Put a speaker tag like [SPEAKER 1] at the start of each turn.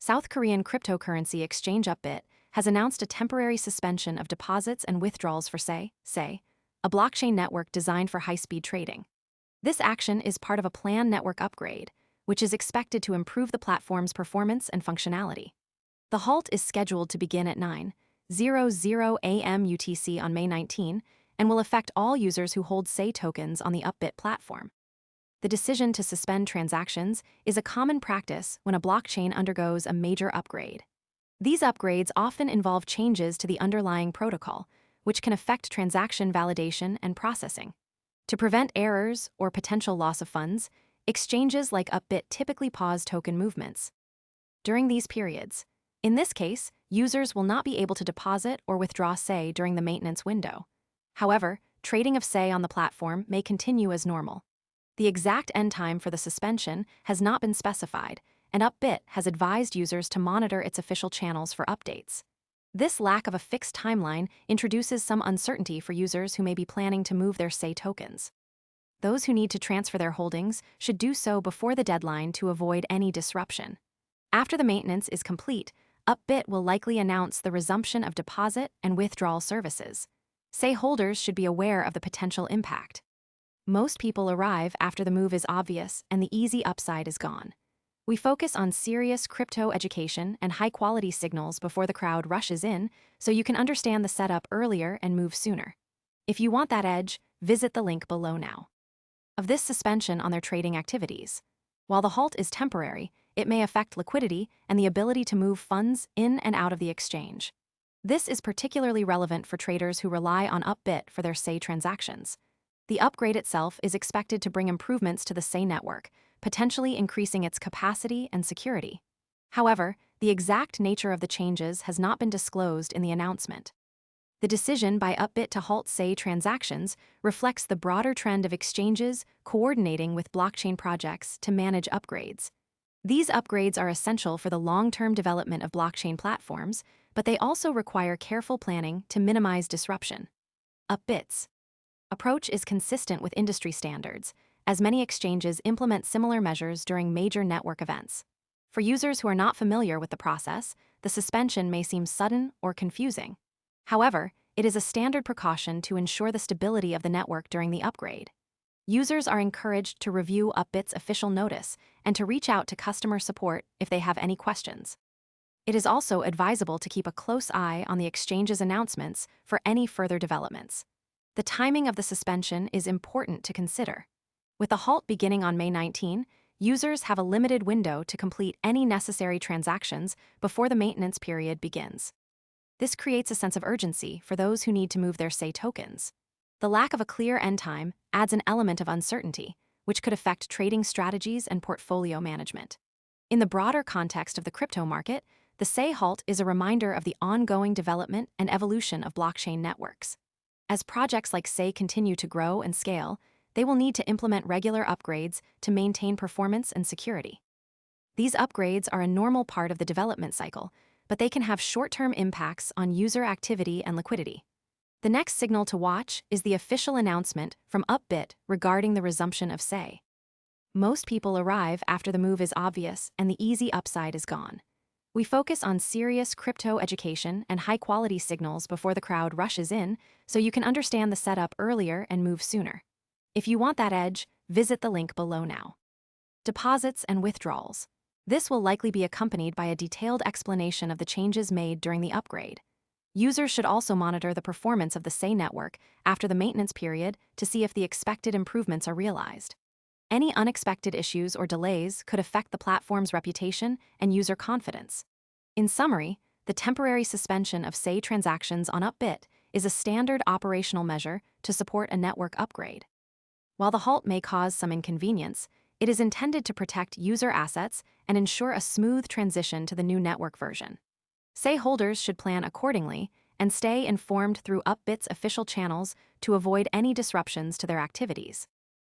[SPEAKER 1] South Korean cryptocurrency exchange Upbit has announced a temporary suspension of deposits and withdrawals for SEI, a blockchain network designed for high-speed trading. This action is part of a planned network upgrade, which is expected to improve the platform's performance and functionality. The halt is scheduled to begin at 9:00 a.m. UTC on May 19 and will affect all users who hold SEI tokens on the Upbit platform. The decision to suspend transactions is a common practice when a blockchain undergoes a major upgrade. These upgrades often involve changes to the underlying protocol, which can affect transaction validation and processing. To prevent errors or potential loss of funds, exchanges like Upbit typically pause token movements. During these periods, in this case, users will not be able to deposit or withdraw SEI during the maintenance window. However, trading of SEI on the platform may continue as normal. The exact end time for the suspension has not been specified, and Upbit has advised users to monitor its official channels for updates. This lack of a fixed timeline introduces some uncertainty for users who may be planning to move their SEI tokens. Those who need to transfer their holdings should do so before the deadline to avoid any disruption. After the maintenance is complete, Upbit will likely announce the resumption of deposit and withdrawal services. SEI holders should be aware of the potential impact. Most people arrive after the move is obvious and the easy upside is gone. We focus on serious crypto education and high-quality signals before the crowd rushes in, so you can understand the setup earlier and move sooner. If you want that edge, visit the link below now. Of this suspension on their trading activities. While the halt is temporary, it may affect liquidity and the ability to move funds in and out of the exchange. This is particularly relevant for traders who rely on Upbit for their SEI transactions. The upgrade itself is expected to bring improvements to the SEI network, potentially increasing its capacity and security. However, the exact nature of the changes has not been disclosed in the announcement. The decision by Upbit to halt SEI transactions reflects the broader trend of exchanges coordinating with blockchain projects to manage upgrades. These upgrades are essential for the long-term development of blockchain platforms, but they also require careful planning to minimize disruption. Upbit's approach is consistent with industry standards, as many exchanges implement similar measures during major network events. For users who are not familiar with the process, the suspension may seem sudden or confusing. However, it is a standard precaution to ensure the stability of the network during the upgrade. Users are encouraged to review Upbit's official notice and to reach out to customer support if they have any questions. It is also advisable to keep a close eye on the exchange's announcements for any further developments. The timing of the suspension is important to consider. With the halt beginning on May 19, users have a limited window to complete any necessary transactions before the maintenance period begins. This creates a sense of urgency for those who need to move their SEI tokens. The lack of a clear end time adds an element of uncertainty, which could affect trading strategies and portfolio management. In the broader context of the crypto market, the SEI halt is a reminder of the ongoing development and evolution of blockchain networks. As projects like SEI continue to grow and scale, they will need to implement regular upgrades to maintain performance and security. These upgrades are a normal part of the development cycle, but they can have short-term impacts on user activity and liquidity. The next signal to watch is the official announcement from Upbit regarding the resumption of SEI. Most people arrive after the move is obvious and the easy upside is gone. We focus on serious crypto education and high-quality signals before the crowd rushes in, so you can understand the setup earlier and move sooner. If you want that edge, visit the link below now. Deposits and withdrawals. This will likely be accompanied by a detailed explanation of the changes made during the upgrade. Users should also monitor the performance of the SEI network after the maintenance period to see if the expected improvements are realized. Any unexpected issues or delays could affect the platform's reputation and user confidence. In summary, the temporary suspension of SEI transactions on Upbit is a standard operational measure to support a network upgrade. While the halt may cause some inconvenience, it is intended to protect user assets and ensure a smooth transition to the new network version. SEI holders should plan accordingly and stay informed through Upbit's official channels to avoid any disruptions to their activities.